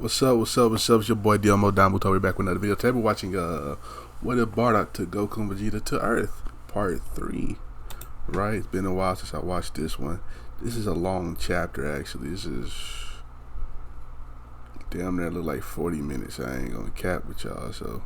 What's up? What's up? What's up? It's your boy Domuto. We're back with another video. Today we're watching what if Bardock took Goku and Vegeta to Earth, Part 3. Right? It's been a while since I watched this one. This is a long chapter actually. This is damn near look like 40 minutes. I ain't gonna cap with y'all, so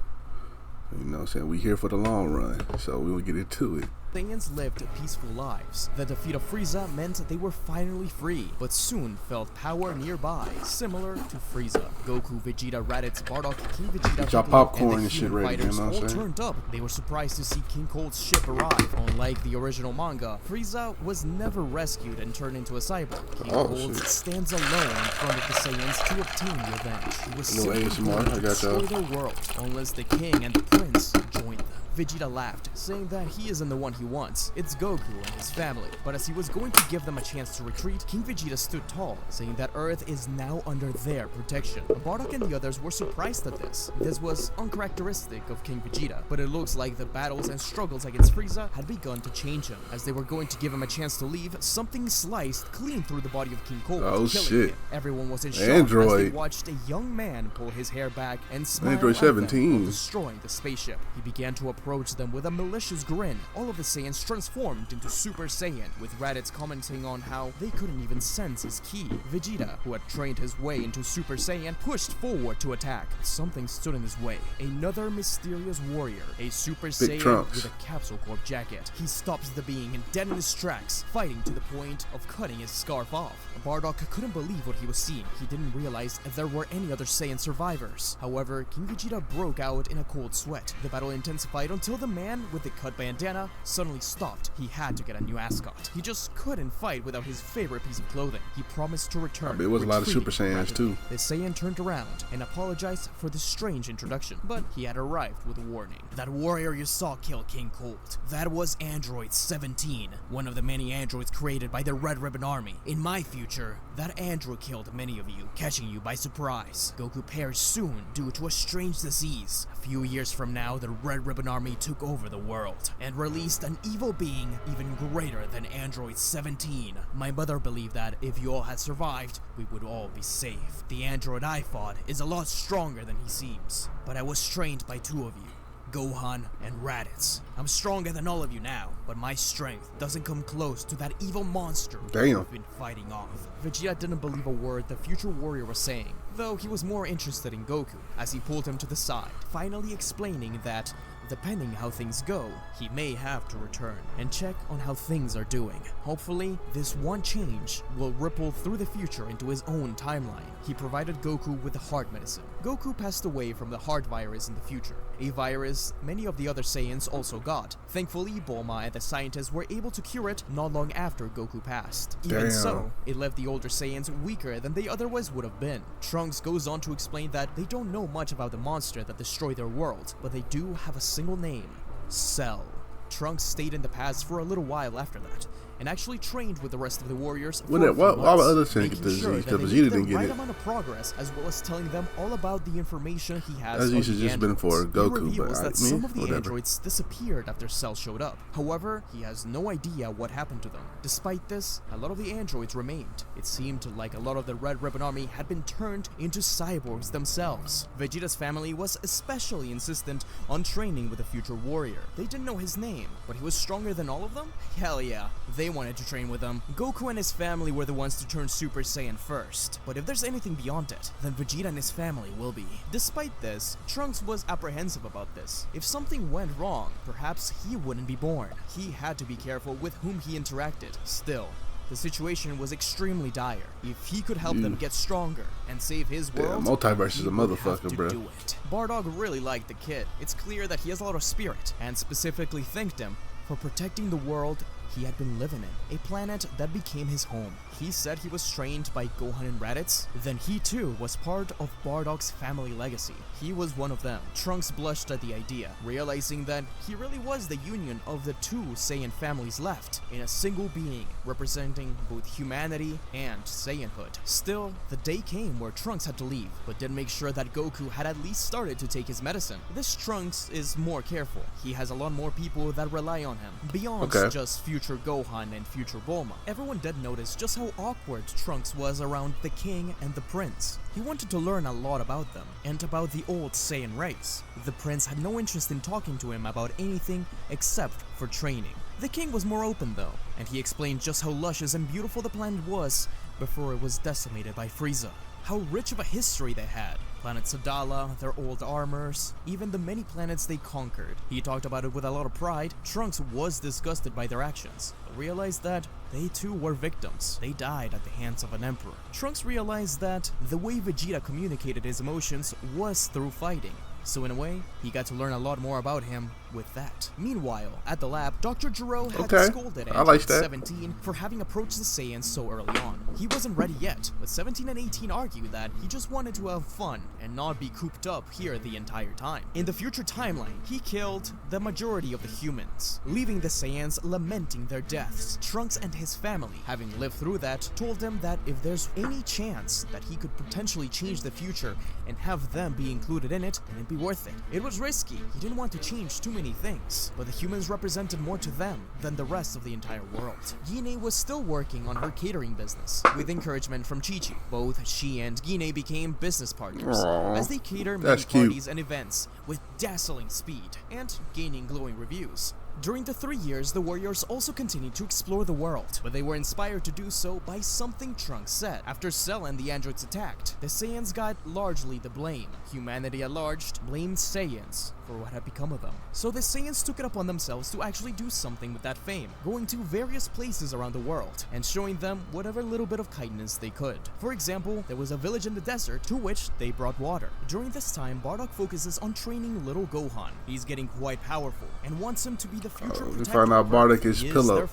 you know what I'm saying? We here for the long run, so we'll get into it. Saiyans lived peaceful lives. The defeat of Frieza meant they were finally free, but soon felt power nearby, similar to Frieza. Goku, Vegeta, Raditz, Bardock, King Vegeta, Got popcorn and and shit ready, fighters you know what I'm all saying? turned up. They were surprised to see King Cold's ship arrive. Unlike the original manga, Frieza was never rescued and turned into a cyborg. King Cold stands alone in front of the Saiyans to obtain revenge. He was simply going to destroy their world, unless the king and the prince joined them. Vegeta laughed, saying that he isn't the one he wants, it's Goku and his family. But as he was going to give them a chance to retreat, King Vegeta stood tall, saying that Earth is now under their protection. Bardock and the others were surprised at this. This was uncharacteristic of King Vegeta, but it looks like the battles and struggles against Frieza had begun to change him. As they were going to give him a chance to leave, something sliced clean through the body of King Cold, killing him. Everyone was in shock as they watched a young man pull his hair back and smile Android at them 17 while destroying the spaceship. He began to approach them with a malicious grin. All of the Saiyans transformed into Super Saiyan, with Raditz commenting on how they couldn't even sense his ki. Vegeta, who had trained his way into Super Saiyan, pushed forward to attack. Something stood in his way. Another mysterious warrior, a Super Saiyan with a Capsule Corp jacket. He stops the being dead in his tracks, fighting to the point of cutting his scarf off. Bardock couldn't believe what he was seeing. He didn't realize there were any other Saiyan survivors. However, King Vegeta broke out in a cold sweat. The battle intensified until the man with the cut bandana suddenly stopped. He had to get a new ascot. He just couldn't fight without his favorite piece of clothing. He promised to return. There was a lot of Super Saiyans too. The Saiyan turned around and apologized for the strange introduction, but he had arrived with a warning. That warrior you saw kill King Cold, that was Android 17, one of the many androids created by the Red Ribbon Army. In my future, that android killed many of you, catching you by surprise. Goku perished soon due to a strange disease. A few years from now, the Red Ribbon Army took over the world and released an evil being even greater than Android 17. My mother believed that if you all had survived, we would all be safe. The android I fought is a lot stronger than he seems, but I was trained by two of you, Gohan and Raditz. I'm stronger than all of you now, but my strength doesn't come close to that evil monster we've been fighting off. Vegeta didn't believe a word the future warrior was saying, though he was more interested in Goku, as he pulled him to the side, finally explaining that depending how things go, he may have to return and check on how things are doing. Hopefully, this one change will ripple through the future into his own timeline. He provided Goku with the heart medicine. Goku passed away from the heart virus in the future, a virus many of the other Saiyans also got. Thankfully, Bulma and the scientists were able to cure it not long after Goku passed. Even so, it left the older Saiyans weaker than they otherwise would have been. Trunks goes on to explain that they don't know much about the monster that destroyed their world, but they do have a single name: Cell. Trunks stayed in the past for a little while after that, and actually trained with the rest of the warriors for a few months, why would others get the disease? Because Vegeta didn't get right it. amount of progress, as well as telling them all about the information he has. That disease has just been for Goku, he reveals that some of the whatever. androids disappeared after Cell showed up. However, he has no idea what happened to them. Despite this, a lot of the androids remained. It seemed like a lot of the Red Ribbon Army had been turned into cyborgs themselves. Vegeta's family was especially insistent on training with the future warrior. They didn't know his name, but he was stronger than all of them? Hell yeah, they wanted to train with him. Goku and his family were the ones to turn Super Saiyan first, but if there's anything beyond it, then Vegeta and his family will be. Despite this, Trunks was apprehensive about this. If something went wrong, perhaps he wouldn't be born. He had to be careful with whom he interacted. Still, the situation was extremely dire. If he could help them get stronger and save his world, multiverse is a motherfucker, bro. Do it. Bardock really liked the kid. It's clear that he has a lot of spirit, and specifically thanked him for protecting the world he had been living in, a planet that became his home. He said he was trained by Gohan and Raditz, then he too was part of Bardock's family legacy. He was one of them. Trunks blushed at the idea, realizing that he really was the union of the two Saiyan families left, in a single being, representing both humanity and Saiyanhood. Still, the day came where Trunks had to leave, but did make sure that Goku had at least started to take his medicine. This Trunks is more careful. He has a lot more people that rely on him, beyond just few future Gohan and future Bulma. Everyone did notice just how awkward Trunks was around the king and the prince. He wanted to learn a lot about them, and about the old Saiyan race. The prince had no interest in talking to him about anything except for training. The king was more open though, and he explained just how luscious and beautiful the planet was before it was decimated by Frieza. How rich of a history they had. Planet Sadala, their old armors, even the many planets they conquered. He talked about it with a lot of pride. Trunks was disgusted by their actions, but realized that they too were victims. They died at the hands of an emperor. Trunks realized that the way Vegeta communicated his emotions was through fighting. So in a way, he got to learn a lot more about him with that. Meanwhile, at the lab, Dr. Gero had scolded Android 17 for having approached the Saiyans so early on. He wasn't ready yet, but 17 and 18 argued that he just wanted to have fun and not be cooped up here the entire time. In the future timeline, he killed the majority of the humans, leaving the Saiyans lamenting their deaths. Trunks and his family, having lived through that, told him that if there's any chance that he could potentially change the future and have them be included in it, then it'd be worth it. It was risky. He didn't want to change too many things, but the humans represented more to them than the rest of the entire world. Gine was still working on her catering business, with encouragement from Chi-Chi. Both she and Gine became business partners, as they cater many parties and events with dazzling speed and gaining glowing reviews. During the 3 years, the warriors also continued to explore the world, but they were inspired to do so by something Trunks said. After Cell and the androids attacked, the Saiyans got largely the blame. Humanity at large blamed Saiyans for what had become of them. So the Saiyans took it upon themselves to actually do something with that fame, going to various places around the world and showing them whatever little bit of kindness they could. For example, there was a village in the desert to which they brought water. During this time, Bardock focuses on training little Gohan. He's getting quite powerful and wants him to be the future protector. We find out Bardock is Piccolo.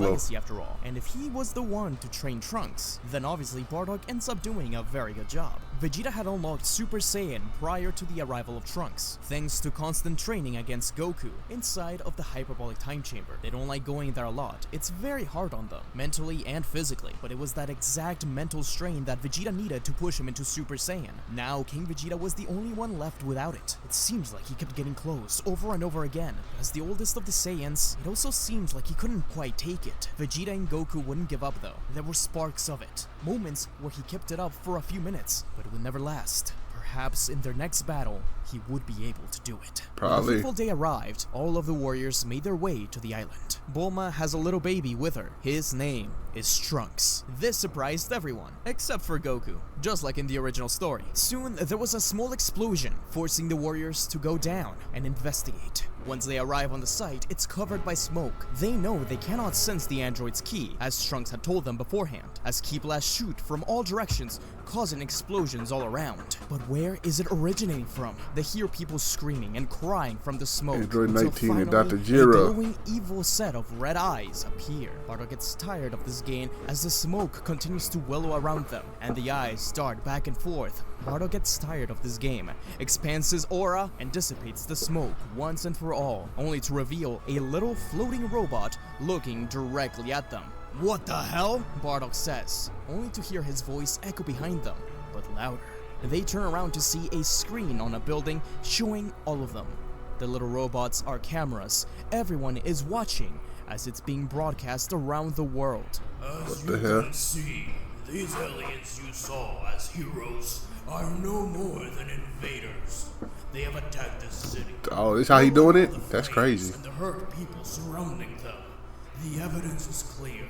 Legacy after all. And if he was the one to train Trunks, then obviously Bardock ends up doing a very good job. Vegeta had unlocked Super Saiyan prior to the arrival of Trunks, thanks to constant training against Goku inside of the hyperbolic time chamber. They don't like going there a lot. It's very hard on them, mentally and physically, but it was that exact mental strain that Vegeta needed to push him into Super Saiyan. Now, King Vegeta was the only one left without it. It seems like he kept getting close over and over again. As the oldest of the Saiyans, it also seems like he couldn't quite take it. Vegeta and Goku wouldn't give up though. There were sparks of it. Moments where he kept it up for a few minutes, but it would never last. Perhaps in their next battle, he would be able to do it. Probably. When the fateful day arrived, all of the warriors made their way to the island. Bulma has a little baby with her. His name is Trunks. This surprised everyone, except for Goku, just like in the original story. Soon, there was a small explosion, forcing the warriors to go down and investigate. Once they arrive on the site, it's covered by smoke. They know they cannot sense the android's ki, as Trunks had told them beforehand, as ki blasts shoot from all directions, causing explosions all around. But where is it originating from? They hear people screaming and crying from the smoke. Android 19 and Dr. A Gero. glowing evil set of red eyes appear. Bardock gets tired of this game as the smoke continues to wallow around them, and the eyes dart back and forth. Bardock gets tired of this game, expands his aura, and dissipates the smoke once and for all, only to reveal a little floating robot looking directly at them. "What the hell?" Bardock says, only to hear his voice echo behind them, but louder. They turn around to see a screen on a building showing all of them. The little robots are cameras. Everyone is watching as it's being broadcast around the world. As you can see, these aliens you saw as heroes are no more than invaders. They have attacked the city. Oh, this how he doing it? That's crazy. And the hurt people surrounding them. The evidence is clear.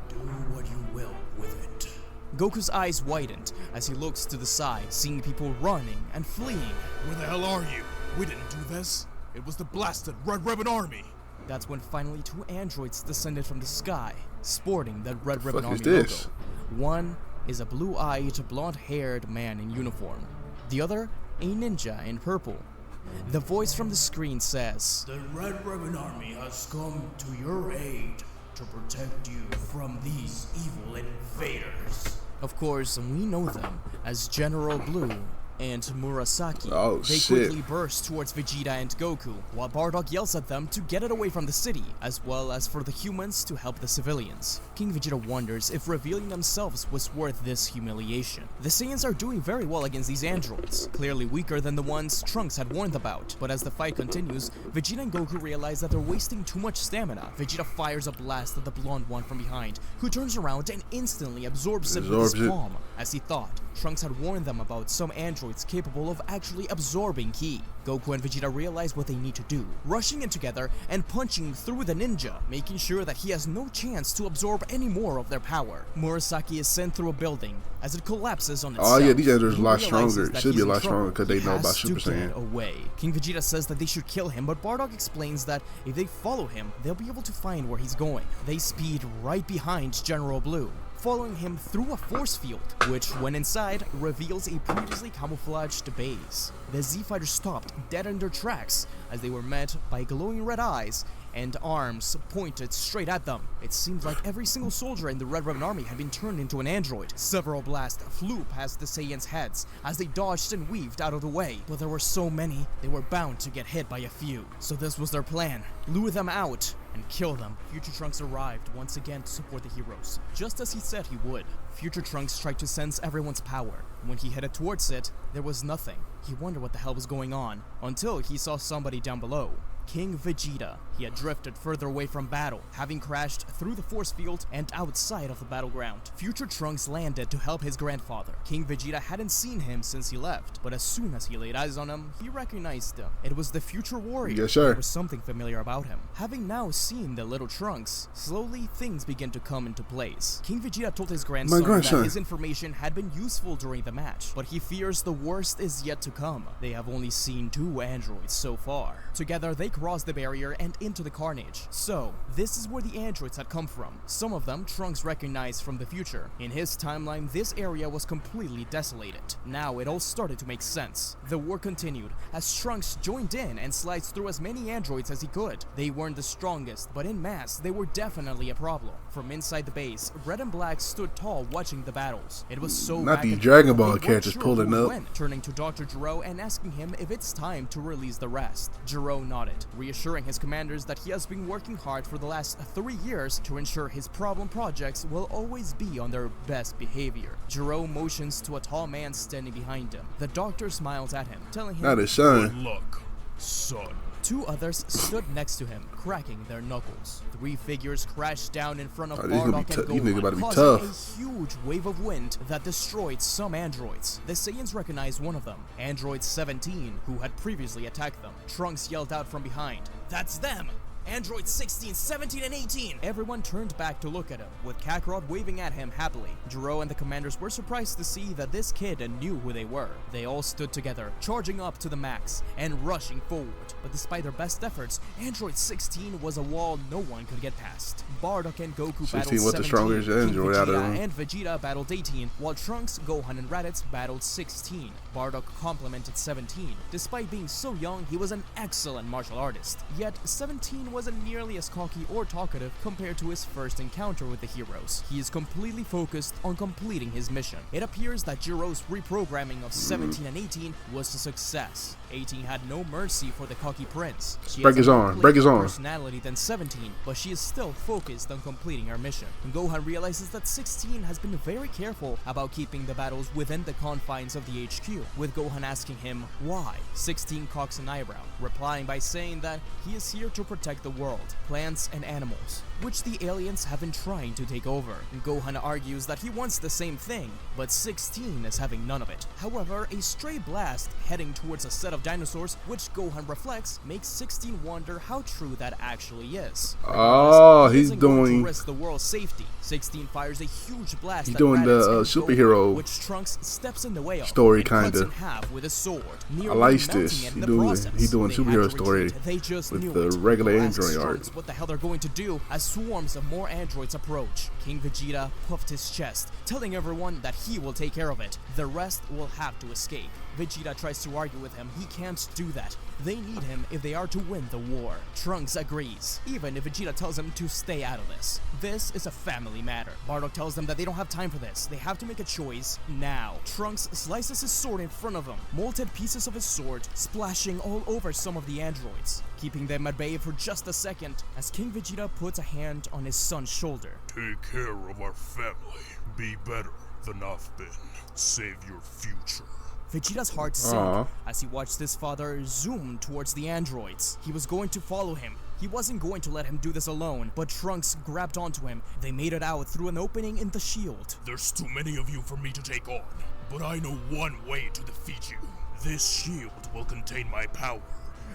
Do what you will with it. Goku's eyes widened as he looks to the side, seeing people running and fleeing. Where the hell are you? We didn't do this. It was the blasted Red Ribbon Army. That's when finally 2 androids descended from the sky, sporting that Red Ribbon fuck Army is this? logo. One is a blue-eyed, blonde-haired man in uniform. The other, a ninja in purple. The voice from the screen says, "The Red Ribbon Army has come to your aid to protect you from these evil invaders." Of course, we know them as General Blue and Murasaki. Oh, they shit. quickly burst towards Vegeta and Goku, while Bardock yells at them to get it away from the city, as well as for the humans to help the civilians. King Vegeta wonders if revealing themselves was worth this humiliation. The Saiyans are doing very well against these androids, clearly weaker than the ones Trunks had warned about, but as the fight continues, Vegeta and Goku realize that they're wasting too much stamina. Vegeta fires a blast at the blonde one from behind, who turns around and instantly absorbs it with his palm. As he thought, Trunks had warned them about some androids capable of actually absorbing ki. Goku and Vegeta realize what they need to do, rushing in together and punching through the ninja, making sure that he has no chance to absorb any more of their power. Murasaki is sent through a building as it collapses on itself. Oh yeah, these androids are a lot He stronger. realizes Should be a he's in lot stronger trouble. because they He know has about to Super get Saiyan. away. King Vegeta says that they should kill him, but Bardock explains that if they follow him, they'll be able to find where he's going. They speed right behind General Blue, following him through a force field, which, when inside, reveals a previously camouflaged base. The Z-Fighters stopped dead in their tracks as they were met by glowing red eyes and arms pointed straight at them. It seemed like every single soldier in the Red Ribbon Army had been turned into an android. Several blasts flew past the Saiyans' heads as they dodged and weaved out of the way, but there were so many, they were bound to get hit by a few. So this was their plan: lure them out and kill them. Future Trunks arrived once again to support the heroes, just as he said he would. Future Trunks tried to sense everyone's power. When he headed towards it, there was nothing. He wondered what the hell was going on, until he saw somebody down below. King Vegeta. He had drifted further away from battle, having crashed through the force field and outside of the battleground. Future Trunks landed to help his grandfather. King Vegeta hadn't seen him since he left, but as soon as he laid eyes on him, he recognized him. It was the future warrior. Yes, sir. There was something familiar about him. Having now seen the little Trunks, slowly things began to come into place. King Vegeta told his grandson that his information had been useful during the match, but he fears the worst is yet to come. They have only seen 2 androids so far. Together, they crossed the barrier and into the carnage. So, this is where the androids had come from. Some of them Trunks recognized from the future. In his timeline, this area was completely desolated. Now it all started to make sense. The war continued as Trunks joined in and sliced through as many androids as he could. They weren't the strongest, but in mass, they were definitely a problem. From inside the base, Red and Black stood tall watching the battles. It was so Not these back Dragon and Ball forth, they characters weren't sure pulling who up. went, turning to Dr. Gero and asking him if it's time to release the rest. Gero nodded, reassuring his commanders that he has been working hard for the last 3 years to ensure his problem projects will always be on their best behavior. Gero motions to a tall man standing behind him. The doctor smiles at him, telling him, Not his son. Luck, son. 2 others stood next to him, cracking their knuckles. 3 figures crashed down in front of Oh, these gonna be Bardock and these niggas about to Gohan, be causing tough. a huge wave of wind that destroyed some androids. The Saiyans recognized one of them, Android 17, who had previously attacked them. Trunks yelled out from behind, "That's them! Android 16, 17, and 18! Everyone turned back to look at him, with Kakarot waving at him happily. Gero and the commanders were surprised to see that this kid knew who they were. They all stood together, charging up to the max, and rushing forward. But despite their best efforts, Android 16 was a wall no one could get past. Bardock and Goku 16 battled was the 17, strongest King android out of Vegeta them. and Vegeta battled 18, while Trunks, Gohan, and Raditz battled 16. Bardock complimented 17. Despite being so young, he was an excellent martial artist. Yet 17 wasn't nearly as cocky or talkative compared to his first encounter with the heroes. He is completely focused on completing his mission. It appears that Gero's reprogramming of 17 and 18 was a success. 18 had no mercy for the cocky prince. She Break has his a arm, more break his playful arm. personality than 17, but she is still focused on completing her mission. And Gohan realizes that 16 has been very careful about keeping the battles within the confines of the HQ, with Gohan asking him why. 16 cocks an eyebrow, replying by saying that he is here to protect the world, plants and animals, which the aliens have been trying to take over. And Gohan argues that he wants the same thing, but 16 is having none of it. However, a stray blast heading towards a set of dinosaurs, which Gohan reflects, makes 16 wonder how true that actually is. Oh, He he's isn't going doing. to risk the world's safety. 16 fires a huge blast He's at doing the, Raditz and superhero Goku, which Trunks steps in the way of story, and cuts kinda. in half with a sword. I like this. He He doing superhero story They just with knew the it. regular Goku asks android art. Trunks what the hell they're going to do as swarms of more androids approach. King Vegeta puffed his chest, telling everyone that he will take care of it. The rest will have to escape. Vegeta tries to argue with him. He can't do that. They need him if they are to win the war. Trunks agrees, even if Vegeta tells him to stay out of this. This is a family matter. Bardock tells them that they don't have time for this. They have to make a choice now. Trunks slices his sword in front of him, molted pieces of his sword splashing all over some of the androids, keeping them at bay for just a second as King Vegeta puts a hand on his son's shoulder. Take care of our family. Be better than I've been. Save your future. Vegeta's heart sank as he watched his father zoom towards the androids. He was going to follow him. He wasn't going to let him do this alone, but Trunks grabbed onto him. They made it out through an opening in the shield. There's too many of you for me to take on, but I know one way to defeat you. This shield will contain my power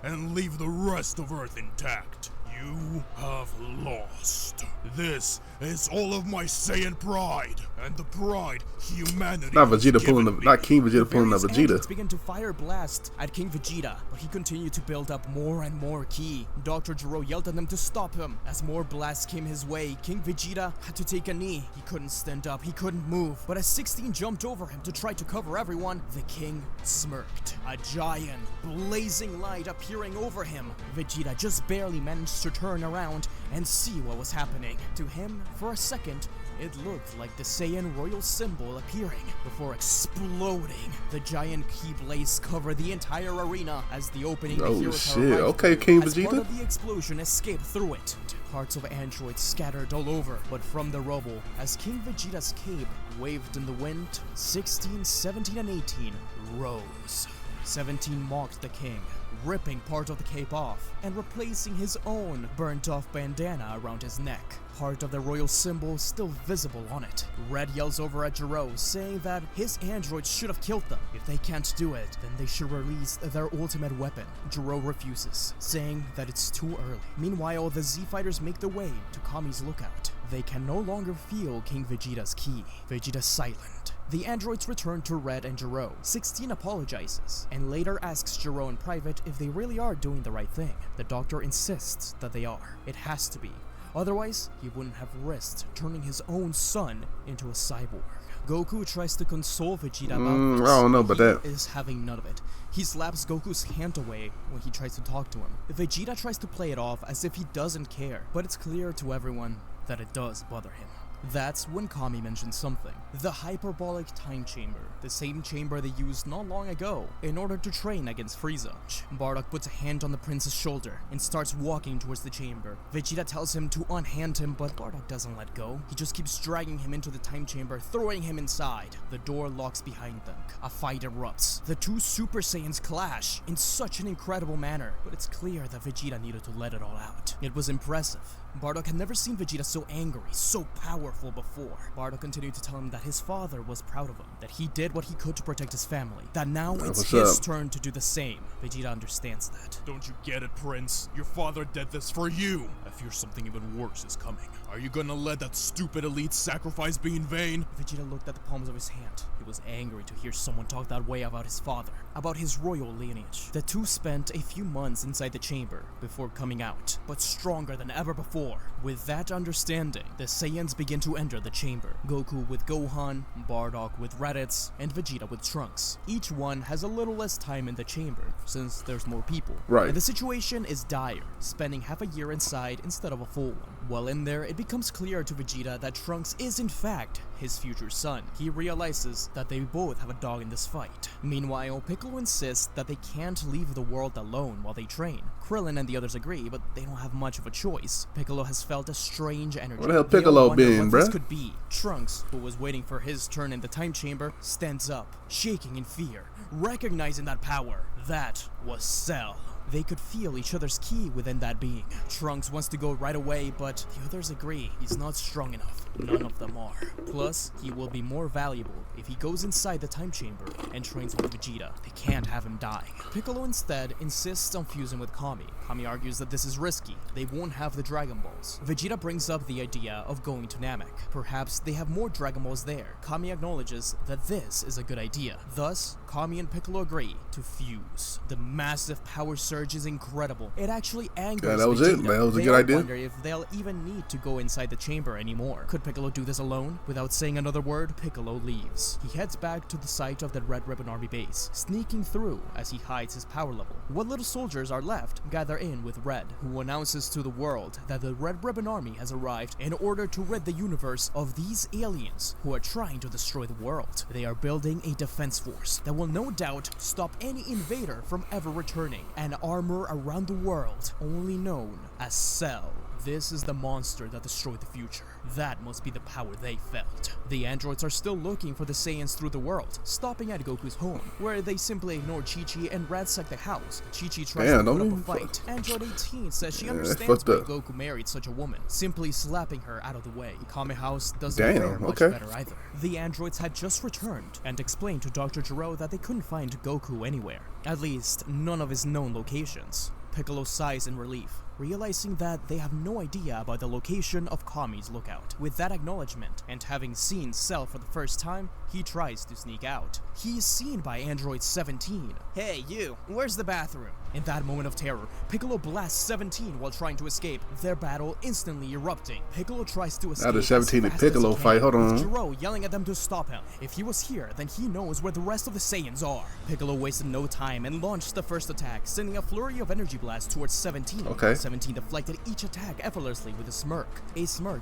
and leave the rest of Earth intact. You have lost. This is all of my Saiyan pride, and the pride humanity. Not Vegeta pulling the, not King Vegeta pulling the Vegeta. Began to fire blast at King Vegeta, but he continued to build up more and more ki. Dr. Gero yelled at them to stop him. As more blasts came his way, King Vegeta had to take a knee. He couldn't stand up, he couldn't move. But as 16 jumped over him to try to cover everyone, the king smirked. A giant, blazing light appearing over him. Vegeta just barely managed to turn around and see what was happening. To him, for a second, it looked like the Saiyan royal symbol appearing before exploding. The giant ki blaze covered the entire arena as the opening. Oh shit! Okay, King Vegeta. Part of the explosion escaped through it. Parts of androids scattered all over, but from the rubble, as King Vegeta's cape waved in the wind, 16, 17, and 18 rose. 17 mocked the king, ripping part of the cape off and replacing his own burnt-off bandana around his neck. Part of the royal symbol still visible on it. Red yells over at Gero, saying that his androids should have killed them. If they can't do it, then they should release their ultimate weapon. Gero refuses, saying that it's too early. Meanwhile, the Z-Fighters make their way to Kami's lookout. They can no longer feel King Vegeta's ki. Vegeta's silent. The androids return to Red and Gero. 16 apologizes, and later asks Gero in private if they really are doing the right thing. The doctor insists that they are. It has to be. Otherwise, he wouldn't have risked turning his own son into a cyborg. Goku tries to console Vegeta about this. I don't know about that. He is having none of it. He slaps Goku's hand away when he tries to talk to him. Vegeta tries to play it off as if he doesn't care, but it's clear to everyone that it does bother him. That's when Kami mentions something. The hyperbolic time chamber. The same chamber they used not long ago in order to train against Frieza. Bardock puts a hand on the prince's shoulder and starts walking towards the chamber. Vegeta tells him to unhand him, but Bardock doesn't let go. He just keeps dragging him into the time chamber, throwing him inside. The door locks behind them. A fight erupts. The two Super Saiyans clash in such an incredible manner, but it's clear that Vegeta needed to let it all out. It was impressive. Bardock had never seen Vegeta so angry, so powerful before. Bardock continued to tell him that his father was proud of him, that he did what he could to protect his family, that now it's his turn to do the same. Vegeta understands that. Don't you get it, Prince? Your father did this for you. I fear something even worse is coming. Are you gonna let that stupid elite sacrifice be in vain? Vegeta looked at the palms of his hand. He was angry to hear someone talk that way about his father, about his royal lineage. The two spent a few months inside the chamber before coming out, but stronger than ever before. With that understanding, the Saiyans begin to enter the chamber. Goku with Gohan, Bardock with Raditz, and Vegeta with Trunks. Each one has a little less time in the chamber, since there's more people. Right. And the situation is dire, spending half a year inside instead of a full one. While in there, it becomes clear to Vegeta that Trunks is in fact his future son. He realizes that they both have a dog in this fight. Meanwhile, Piccolo insists that they can't leave the world alone while they train. Krillin and the others agree, but they don't have much of a choice. Piccolo has felt a strange energy. What the hell Piccolo been, bruh? This could be. Trunks, who was waiting for his turn in the time chamber, stands up, shaking in fear, recognizing that power. That was Cell. They could feel each other's ki within that being. Trunks wants to go right away, but the others agree he's not strong enough. None of them are. Plus, he will be more valuable if he goes inside the time chamber and trains with Vegeta. They can't have him die. Piccolo instead insists on fusing with Kami. Kami argues that this is risky. They won't have the Dragon Balls. Vegeta brings up the idea of going to Namek. Perhaps they have more Dragon Balls there. Kami acknowledges that this is a good idea. Thus, Kami and Piccolo agree to fuse. The massive power surge is incredible. It actually angers Yeah, that was Vegeta. it. That was a They good all idea. wonder if they'll even need to go inside the chamber anymore. Could Piccolo do this alone? Without saying another word, Piccolo leaves. He heads back to the site of the Red Ribbon Army base, sneaking through as he hides his power level. What little soldiers are left gather in with Red, who announces to the world that the Red Ribbon Army has arrived in order to rid the universe of these aliens who are trying to destroy the world. They are building a defense force that will no doubt stop any invader from ever returning, an armor around the world only known as Cell. This is the monster that destroyed the future. That must be the power they felt. The androids are still looking for the Saiyans through the world, stopping at Goku's home, where they simply ignore Chi-Chi and ransack the house. Chi-Chi tries to put up a fight. Android 18 says she understands why Goku married such a woman, simply slapping her out of the way. Kame House doesn't fare much better either. The androids had just returned and explained to Dr. Gero that they couldn't find Goku anywhere. At least, none of his known locations. Piccolo sighs in relief, realizing that they have no idea about the location of Kami's lookout. With that acknowledgement, and having seen Cell for the first time, he tries to sneak out. He is seen by Android 17. Hey, you, where's the bathroom? In that moment of terror, Piccolo blasts 17 while trying to escape, their battle instantly erupting. Piccolo tries to escape. Now the 17 and Piccolo fight, hold on. With Gero yelling at them to stop him. If he was here, then he knows where the rest of the Saiyans are. Piccolo wasted no time and launched the first attack, sending a flurry of energy blasts towards 17. 17 deflected each attack effortlessly with a smirk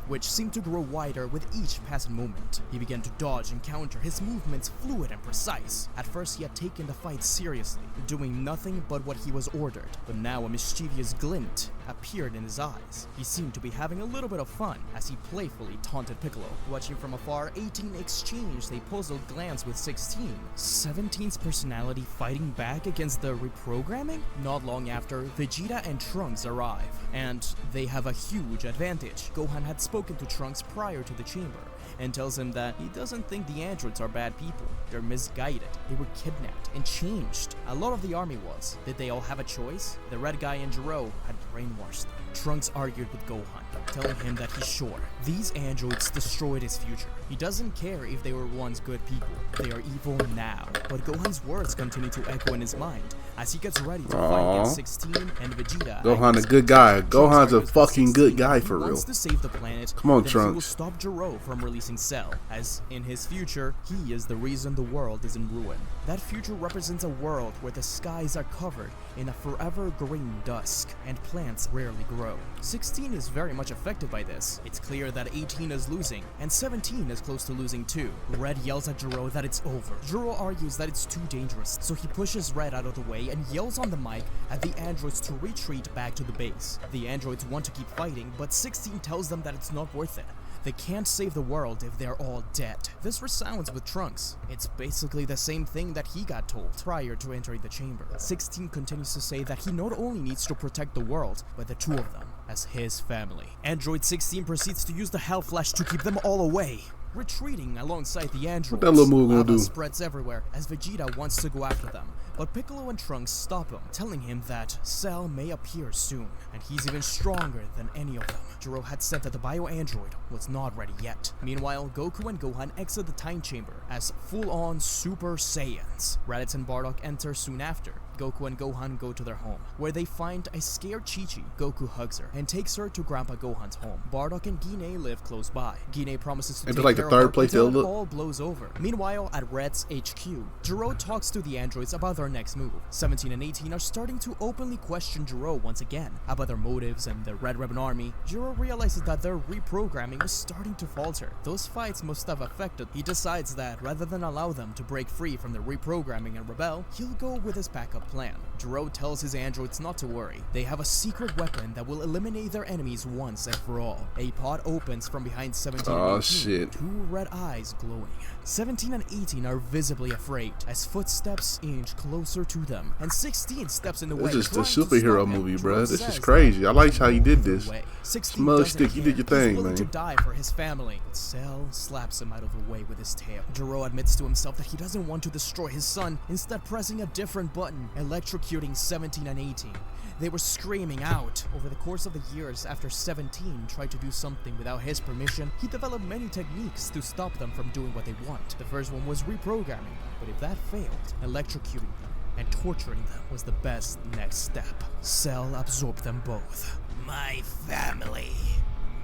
which seemed to grow wider with each passing moment. He began to dodge and counter, his movements fluid and precise. At first he had taken the fight seriously, doing nothing but what he was ordered, but now a mischievous glint appeared in his eyes. He seemed to be having a little bit of fun as he playfully taunted Piccolo. Watching from afar, 18 exchanged a puzzled glance with 16. 17's personality fighting back against the reprogramming? Not long after, Vegeta and Trunks arrive, and they have a huge advantage. Gohan had spoken to Trunks prior to the chamber, and tells him that he doesn't think the androids are bad people. They're misguided. They were kidnapped and changed. A lot of the army was. Did they all have a choice? The red guy and Gero had brainwashed them. Trunks argued with Gohan, telling him that he's sure these androids destroyed his future. He doesn't care if they were once good people. They are evil now. But Gohan's words continue to echo in his mind as he gets ready to fight against 16 and Vegeta. Gohan a good guy. Gohan's a fucking good guy for real. Wants to save the planet. Come on, Trunks. He will stop Gero from releasing Cell, as in his future, he is the reason the world is in ruin. That future represents a world where the skies are covered in a forever green dusk, and plants rarely grow. 16 is very much affected by this. It's clear that 18 is losing, and 17 is close to losing too. Red yells at Gero that it's over. Gero argues that it's too dangerous, so he pushes Red out of the way and yells on the mic at the androids to retreat back to the base. The androids want to keep fighting, but 16 tells them that it's not worth it. They can't save the world if they're all dead. This resounds with Trunks. It's basically the same thing that he got told prior to entering the chamber. 16 continues to say that he not only needs to protect the world, but the two of them as his family. Android 16 proceeds to use the Hell Flash to keep them all away. Retreating alongside the androids, what that little move gonna do? Spreads everywhere as Vegeta wants to go after them, but Piccolo and Trunks stop him, telling him that Cell may appear soon, and he's even stronger than any of them. Gero had said that the bio-android was not ready yet. Meanwhile, Goku and Gohan exit the time chamber as full-on Super Saiyans. Raditz and Bardock enter soon after. Goku and Gohan go to their home, where they find a scared Chi-Chi. Goku hugs her and takes her to Grandpa Gohan's home. Bardock and Guinea live close by. Guinea promises to take care of her until it all blows over. Meanwhile, at Red's HQ, Gero talks to the androids about their next move. 17 and 18 are starting to openly question Gero once again about their motives and the Red Ribbon Army. Gero realizes that their reprogramming was starting to falter. Those fights must have affected. He decides that rather than allow them to break free from the reprogramming and rebel, he'll go with his backup plan. Gero tells his androids not to worry. They have a secret weapon that will eliminate their enemies once and for all. A pod opens from behind 17 and 18, shit. two red eyes glowing. 17 and 18 are visibly afraid as footsteps inch closer to them, and 16 steps in the way. This is the superhero movie, bro. This is crazy. I like how you did this. SmugStick, you did your thing, man. To die for his family. Cell slaps him out of the way with his tail. Gero admits to himself that he doesn't want to destroy his son, instead pressing a different button, electrocuting 17 and 18. They were screaming out. Over the course of the years, after 17 tried to do something without his permission, he developed many techniques to stop them from doing what they want. The first one was reprogramming them, but if that failed, electrocuting them and torturing them was the best next step. Cell absorbed them both. My family.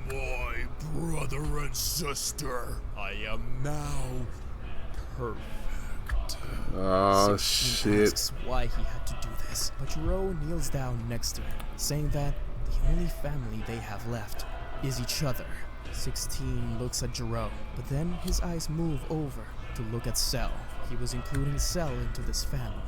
My brother and sister. I am now perfect. Oh 16 shit. asks why he had to do this, but Jiro kneels down next to him, saying that the only family they have left is each other. 16 looks at Jiro, but then his eyes move over to look at Cell. He was including Cell into this family.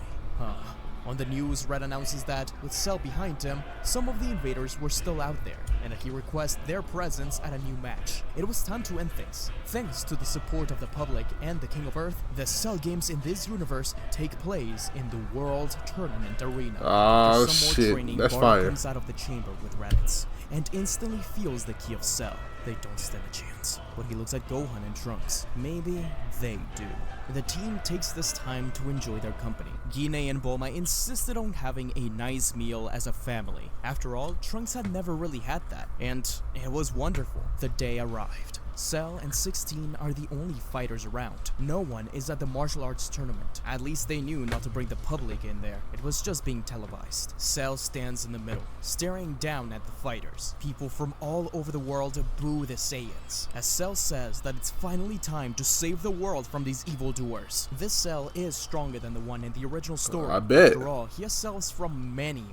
On the news, Red announces that, with Cell behind him, some of the invaders were still out there, and that he requests their presence at a new match. It was time to end things. Thanks to the support of the public and the King of Earth, the Cell games in this universe take place in the World Tournament Arena. Oh After some more shit, training, that's Bardock fire. comes out of the chamber with Raditz, and instantly feels the key of Cell. They don't stand a chance, but he looks at Gohan and Trunks. Maybe they do. The team takes this time to enjoy their company. Gine and Bulma insisted on having a nice meal as a family. After all, Trunks had never really had that, and it was wonderful. The day arrived. Cell and 16 are the only fighters around. No one is at the martial arts tournament. At least they knew not to bring the public in there. It was just being televised. Cell stands in the middle, staring down at the fighters. People from all over the world boo the Saiyans, as Cell says that it's finally time to save the world from these evildoers. This Cell is stronger than the one in the original story. I bet. After all, he has cells from many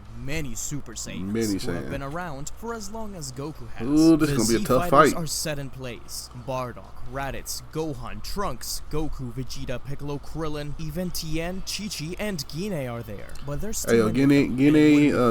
Super Saiyans Many who have Saiyans. been around for as long as Goku has. Ooh, this The is gonna be a Z tough fighters fight. are set in place. Bardock, Raditz, Gohan, Trunks, Goku, Vegeta, Piccolo, Krillin, even Tien, Chi-Chi, and Gine are there. But there's Hey, still Gine,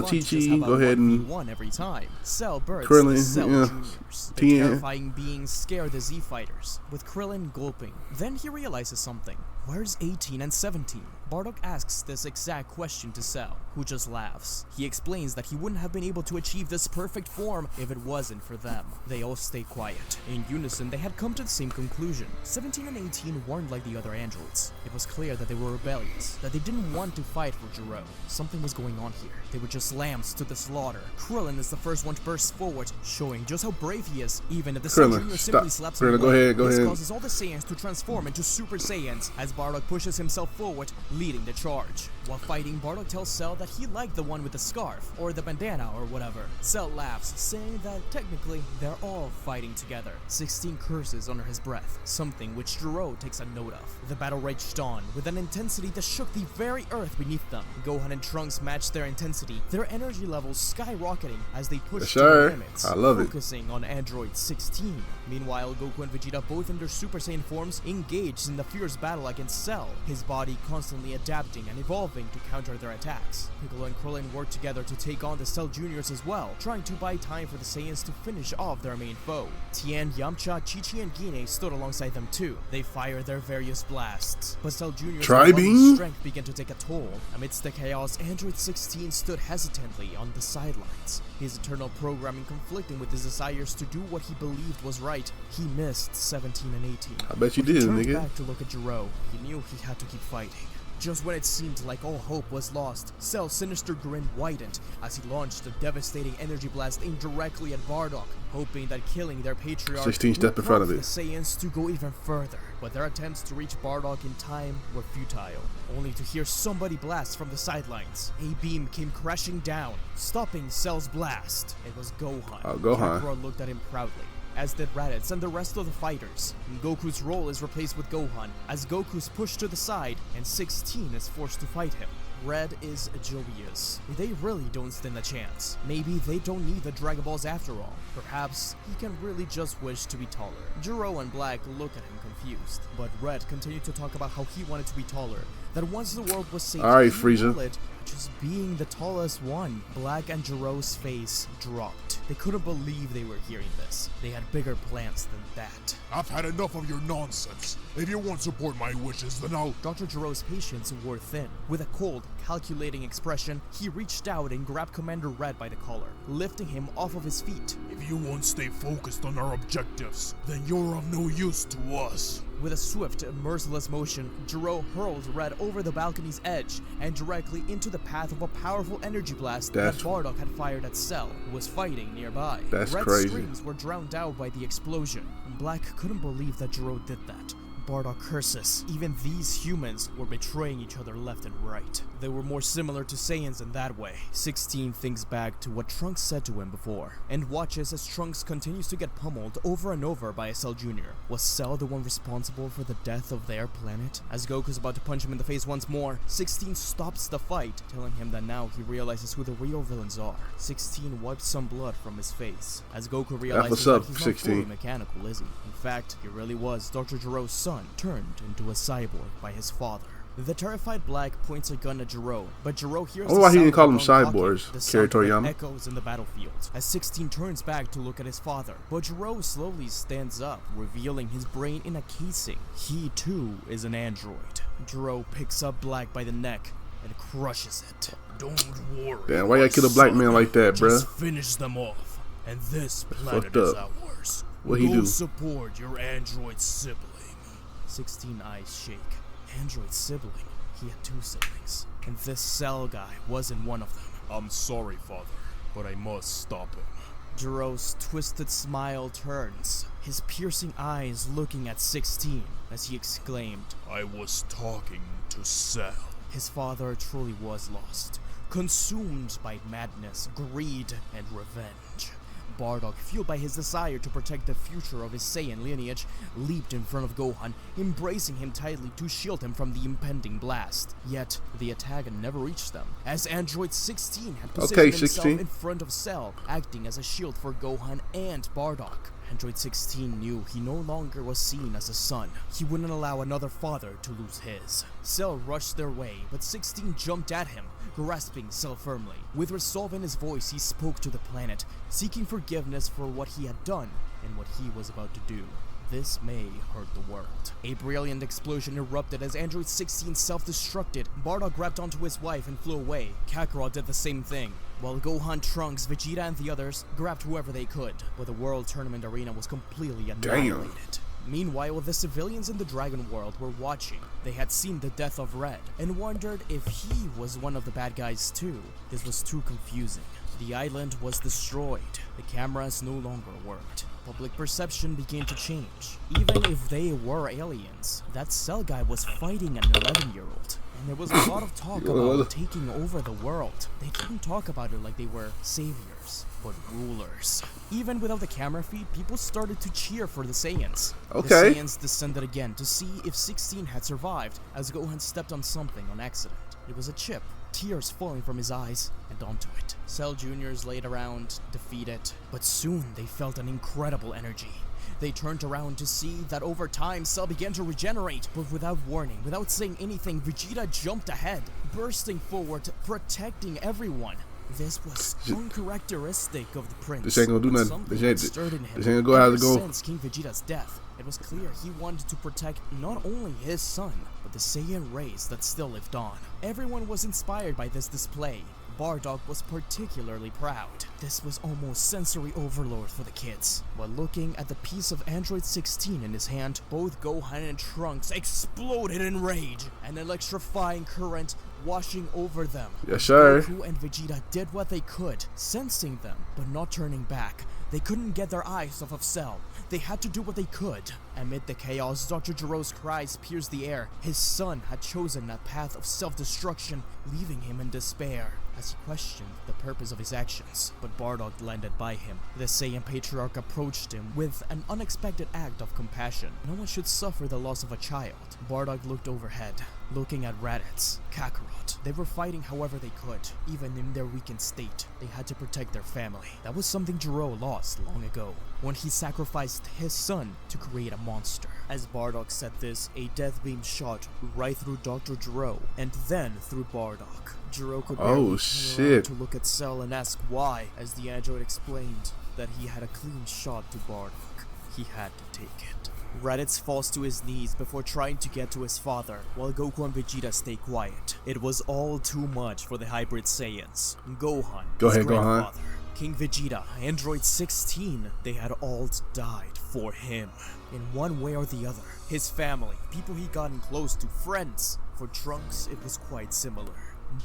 Chi-Chi, go ahead and one every time. Cell bursts Krillin, the Cell yeah, Juniors. The Tien. terrifying beings scare the Z fighters, with Krillin gulping. Then he realizes something. Where's 18 and 17? Bardock asks this exact question to Cell, who just laughs. He explains that he wouldn't have been able to achieve this perfect form if it wasn't for them. They all stay quiet. In unison, they had come to the same conclusion. 17 and 18 weren't like the other androids. It was clear that they were rebellious, that they didn't want to fight for Jiro. Something was going on here. They were just lambs to the slaughter. Krillin is the first one to burst forward, showing just how brave he is, even if the Cell Krillin, Junior stop. simply slaps him Krillin, go away. ahead, go This ahead. causes all the Saiyans to transform into Super Saiyans, as Bardock pushes himself forward, leading the charge. While fighting, Bardock tells Cell that he liked the one with the scarf, or the bandana, or whatever. Cell laughs, saying that technically they're all fighting together. 16 curses under his breath, something which Jiro takes a note of. The battle raged on, with an intensity that shook the very earth beneath them. Gohan and Trunks matched their intensity, their energy levels skyrocketing as they pushed to sir. the limits, I love it. focusing on Android 16. Meanwhile, Goku and Vegeta, both in their Super Saiyan forms, engaged in the fierce battle against Cell, his body constantly adapting and evolving to counter their attacks. Piccolo and Krillin worked together to take on the Cell Juniors as well, trying to buy time for the Saiyans to finish off their main foe. Tien, Yamcha, Chi-Chi, and Gine stood alongside them too. They fired their various blasts, but Cell Juniors' Tri-beam? strength began to take a toll. Amidst the chaos, Android 16 stood hesitantly on the sidelines, his eternal programming conflicting with his desires to do what he believed was right. He missed 17 and 18. I bet you When he did, turned nigga. back to look at Jiro, he knew he had to keep fighting. Just when it seemed like all hope was lost, Cell's sinister grin widened as he launched a devastating energy blast aimed directly at Bardock, hoping that killing their patriarch 16 would step in front of prompt it. the Saiyans to go even further. But their attempts to reach Bardock in time were futile, only to hear somebody blast from the sidelines. A beam came crashing down, stopping Cell's blast. It was Gohan. Oh, Gohan. Kakarot looked at him proudly, as did Raditz and the rest of the fighters. Goku's role is replaced with Gohan, as Goku's pushed to the side and 16 is forced to fight him. Red is jovious. They really don't stand a chance. Maybe they don't need the Dragon Balls after all. Perhaps he can really just wish to be taller. Jiro and Black look at him confused, but Red continued to talk about how he wanted to be taller, that once the world was safe, Alright, he Frieza. would just being the tallest one. Black and Jiro's face dropped. They couldn't believe they were hearing this. They had bigger plans than that. I've had enough of your nonsense. If you won't support my wishes, then I'll... Dr. Jiro's patience wore thin. With a cold, calculating expression, he reached out and grabbed Commander Red by the collar, lifting him off of his feet. If you won't stay focused on our objectives, then you're of no use to us. With a swift, merciless motion, Jiro hurled Red over the balcony's edge and directly into the path of a powerful energy blast that Bardock had fired at Cell, who was fighting nearby. That's Red's crazy. screams were drowned out by the explosion. Black couldn't believe that Jiro did that. Bardock curses. Even these humans were betraying each other left and right. They were more similar to Saiyans in that way. 16 thinks back to what Trunks said to him before, and watches as Trunks continues to get pummeled over and over by Cell Jr. Was Cell the one responsible for the death of their planet? As Goku's about to punch him in the face once more, 16 stops the fight, telling him that now he realizes who the real villains are. 16 wipes some blood from his face, as Goku realizes that he's not fully mechanical, is he? In fact, he really was Dr. Jiro's son, turned into a cyborg by his father. The terrified Black points a gun at Jiro, but Jiro hears why he didn't call them cyborgs. The sound Toriyama echoes in the battlefield as 16 turns back to look at his father, but Jiro slowly stands up, revealing his brain in a casing. He too is an android. Jiro picks up Black by the neck and crushes it. Don't worry. Damn, why you kill a black man like that, bruh? Just finish them off, and this planet is ours. What he do? Support your android sibling. 16 eyes shake. Android sibling? He had 2 siblings, and this Cell guy wasn't one of them. I'm sorry, father, but I must stop him. Jiro's twisted smile turns, his piercing eyes looking at 16 as he exclaimed, I was talking to Cell. His father truly was lost, consumed by madness, greed, and revenge. Bardock, fueled by his desire to protect the future of his Saiyan lineage, leaped in front of Gohan, embracing him tightly to shield him from the impending blast. Yet, the attack never reached them, as Android 16 had positioned himself in front of Cell, acting as a shield for Gohan and Bardock. Android 16 knew he no longer was seen as a son. He wouldn't allow another father to lose his. Cell rushed their way, but 16 jumped at him, grasping Cell firmly. With resolve in his voice, he spoke to the planet, seeking forgiveness for what he had done and what he was about to do. This may hurt the world. A brilliant explosion erupted as Android 16 self-destructed. Bardock grabbed onto his wife and flew away. Kakarot did the same thing, while Gohan, Trunks, Vegeta, and the others grabbed whoever they could. But the World Tournament Arena was completely annihilated. Meanwhile, the civilians in the Dragon World were watching. They had seen the death of Red, and wondered if he was one of the bad guys too. This was too confusing. The island was destroyed. The cameras no longer worked. Public perception began to change. Even if they were aliens, that Cell guy was fighting an 11-year-old. And there was a lot of talk about taking over the world. They didn't talk about it like they were saviors, but rulers. Even without the camera feed, people started to cheer for the Saiyans. Okay. The Saiyans descended again to see if 16 had survived, as Gohan stepped on something on accident. It was a chip, tears falling from his eyes and onto it. Cell Juniors laid around, defeated, but soon they felt an incredible energy. They turned around to see that over time, Cell began to regenerate, but without warning, without saying anything, Vegeta jumped ahead, bursting forward, protecting everyone. This was uncharacteristic of the prince. This ain't gonna do nothing. This ain't gonna go how it go. Since King Vegeta's death, it was clear he wanted to protect not only his son, but the Saiyan race that still lived on. Everyone was inspired by this display. Bardock was particularly proud. This was almost sensory overload for the kids. While looking at the piece of Android 16 in his hand, both Gohan and Trunks exploded in rage, an electrifying current washing over them. Yes, sir. Goku and Vegeta did what they could, sensing them, but not turning back. They couldn't get their eyes off of Cell. They had to do what they could. Amid the chaos, Dr. Jiro's cries pierced the air. His son had chosen a path of self-destruction, leaving him in despair as he questioned the purpose of his actions. But Bardock landed by him. The Saiyan Patriarch approached him with an unexpected act of compassion. No one should suffer the loss of a child. Bardock looked overhead, looking at Raditz, Kakarot. They were fighting however they could, even in their weakened state. They had to protect their family. That was something Jiro lost long ago, when he sacrificed his son to create a monster. As Bardock said this, a death beam shot right through Dr. Jiro, and then through Bardock. Jiro could barely turn around to look at Cell and ask why, as the android explained that he had a clean shot to Bardock. He had to take it. Raditz falls to his knees before trying to get to his father, while Goku and Vegeta stay quiet. It was all too much for the hybrid Saiyans. Gohan, his grandfather, King Vegeta, Android 16, they had all died for him. In one way or the other, his family, people he gotten close to, friends. For Trunks, it was quite similar.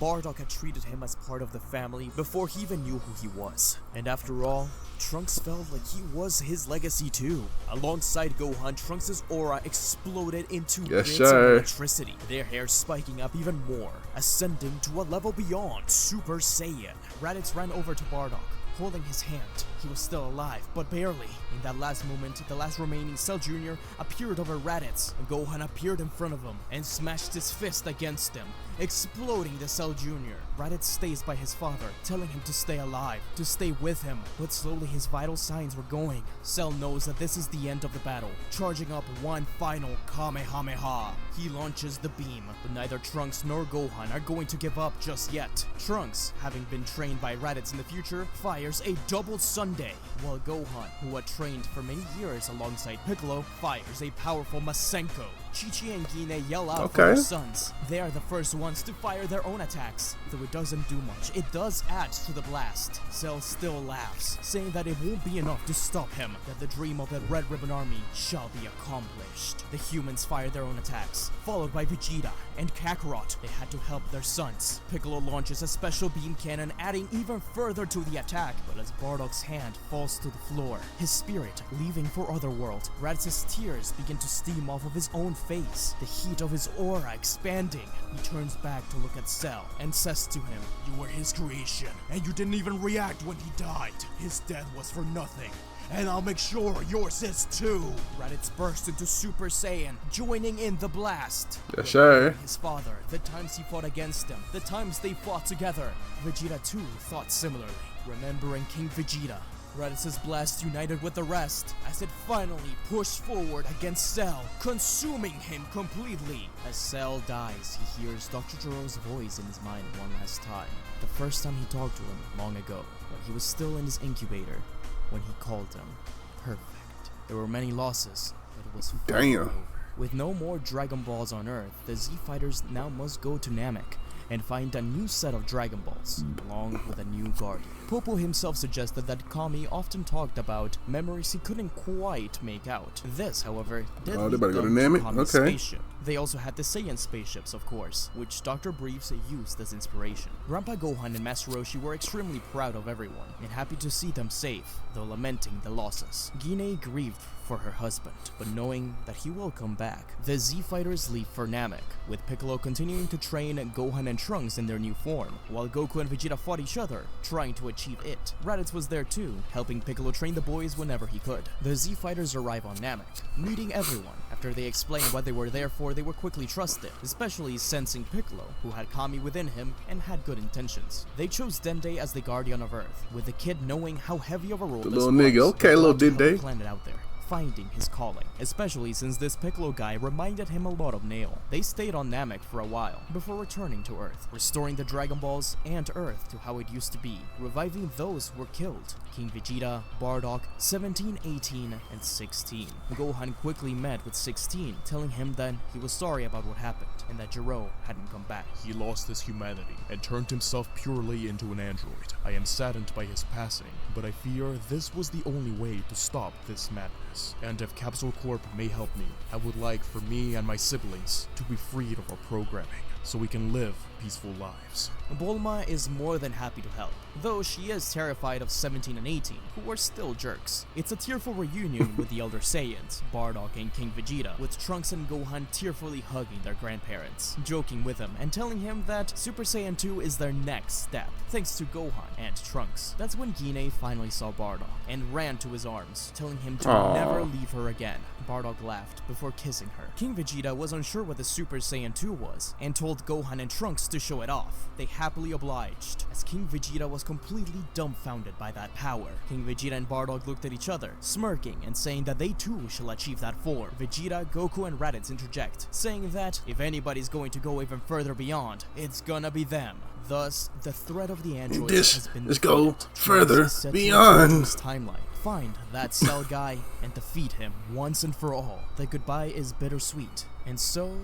Bardock had treated him as part of the family before he even knew who he was. And after all, Trunks felt like he was his legacy too. Alongside Gohan, Trunks' aura exploded into bits of electricity, their hair spiking up even more, ascending to a level beyond Super Saiyan. Raditz ran over to Bardock, holding his hand. He was still alive, but barely. In that last moment, the last remaining Cell Jr. appeared over Raditz, and Gohan appeared in front of him and smashed his fist against him, exploding the Cell Jr. Raditz stays by his father, telling him to stay alive, to stay with him, but slowly his vital signs were going. Cell knows that this is the end of the battle, charging up one final Kamehameha. He launches the beam, but neither Trunks nor Gohan are going to give up just yet. Trunks, having been trained by Raditz in the future, fires a double Sunday, while Gohan, who had trained for many years alongside Piccolo, fires a powerful Masenko. Chi-Chi and Gine yell out for their sons. They are the first ones to fire their own attacks. Though it doesn't do much, it does add to the blast. Cell still laughs, saying that it won't be enough to stop him, that the dream of the Red Ribbon Army shall be accomplished. The humans fire their own attacks, followed by Vegeta and Kakarot. They had to help their sons. Piccolo launches a special beam cannon, adding even further to the attack, but as Bardock's hand falls to the floor, his spirit leaving for Otherworld, Raditz's tears begin to steam off of his own face, the heat of his aura expanding. He turns back to look at Cell and says to him, "You were his creation, and you didn't even react when he died. His death was for nothing, and I'll make sure yours is too." Raditz burst into Super Saiyan, joining in the blast. Yes, sir. His father, the times he fought against him, the times they fought together. Vegeta too thought similarly, remembering King Vegeta. Raditz's blast united with the rest as it finally pushed forward against Cell, consuming him completely. As Cell dies, he hears Dr. Gero's voice in his mind one last time. The first time he talked to him long ago, when he was still in his incubator, when he called him perfect. There were many losses, but it was finally over. With no more Dragon Balls on Earth, the Z Fighters now must go to Namek and find a new set of Dragon Balls, along with a new guardian. Popo himself suggested that Kami often talked about memories he couldn't quite make out. This, however, did lead them to Kami's spaceship. They also had the Saiyan spaceships, of course, which Dr. Briefs used as inspiration. Grandpa Gohan and Master Roshi were extremely proud of everyone, and happy to see them safe, though lamenting the losses. Gine grieved for her husband, but knowing that he will come back. The Z Fighters leave for Namek, with Piccolo continuing to train Gohan and Trunks in their new form, while Goku and Vegeta fought each other, trying to achieve it. Raditz was there too, helping Piccolo train the boys whenever he could. The Z Fighters arrive on Namek, meeting everyone. After they explained what they were there for, they were quickly trusted, especially sensing Piccolo, who had Kami within him and had good intentions. They chose Dende as the guardian of Earth, with the kid knowing how heavy of a role this little was. nigga, okay, little Dende. Planet out there, finding his calling, especially since this Piccolo guy reminded him a lot of Nail. They stayed on Namek for a while, before returning to Earth, restoring the Dragon Balls and Earth to how it used to be, reviving those who were killed. King Vegeta, Bardock, 17, 18, and 16. Gohan quickly met with 16, telling him that he was sorry about what happened, and that Gero hadn't come back. He lost his humanity and turned himself purely into an android. I am saddened by his passing, but I fear this was the only way to stop this madness. And if Capsule Corp may help me, I would like for me and my siblings to be freed of our programming, so we can live peaceful lives. Bulma is more than happy to help, though she is terrified of 17 and 18, who are still jerks. It's a tearful reunion with the Elder Saiyans, Bardock and King Vegeta, with Trunks and Gohan tearfully hugging their grandparents, joking with him and telling him that Super Saiyan 2 is their next step, thanks to Gohan and Trunks. That's when Gine finally saw Bardock and ran to his arms, telling him to never leave her again. Bardock laughed before kissing her. King Vegeta was unsure what the Super Saiyan 2 was, and told Gohan and Trunks to show it off. They happily obliged, as King Vegeta was completely dumbfounded by that power. King Vegeta and Bardock looked at each other, smirking and saying that they too shall achieve that form. Vegeta, Goku, and Raditz interject, saying that if anybody's going to go even further beyond, it's gonna be them. Thus, the threat of the androids has been let's go defeated. further Trunks is set to beyond this timeline, find that Cell guy, and defeat him once and for all. The goodbye is bittersweet, and so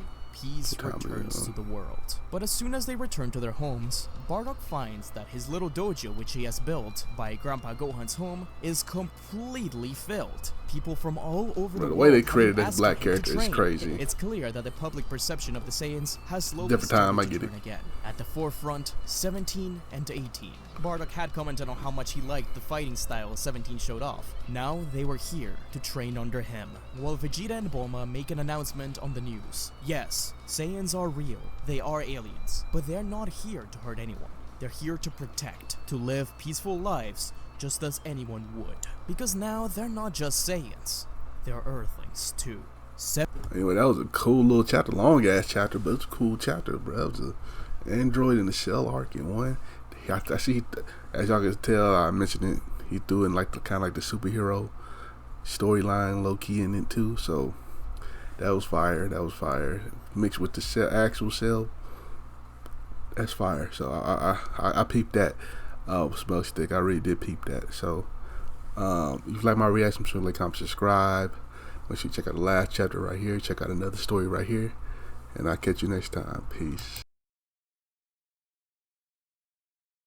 peace What time is it, returns huh? to the world. But as soon as they return to their homes, Bardock finds that his little dojo, which he has built by Grandpa Gohan's home, is completely filled. People from all over Bro, the the way world they have created been this asking black him to character is train. crazy. It's clear that the public perception of the Saiyans has slowly Different time, started I to get turn it. again. At the forefront, 17 and 18. Bardock had commented on how much he liked the fighting style 17 showed off. Now they were here to train under him, while Vegeta and Bulma make an announcement on the news. Yes, Saiyans are real, they are aliens, but they're not here to hurt anyone. They're here to protect, to live peaceful lives just as anyone would. Because now they're not just Saiyans, they're Earthlings too. Anyway, that was a cool little chapter, long ass chapter, but it's a cool chapter, bro. It was an android in the Cell arc in one. I see, as y'all can tell, I mentioned it. He threw in like the kind of like the superhero storyline, low key in it too. So that was fire. That was fire. Mixed with the actual Cell, that's fire. So I peeped that. SmugStick, I really did peep that. So if you like my reaction, make sure to like, comment, subscribe. Make sure you check out the last chapter right here. Check out another story right here. And I'll catch you next time. Peace.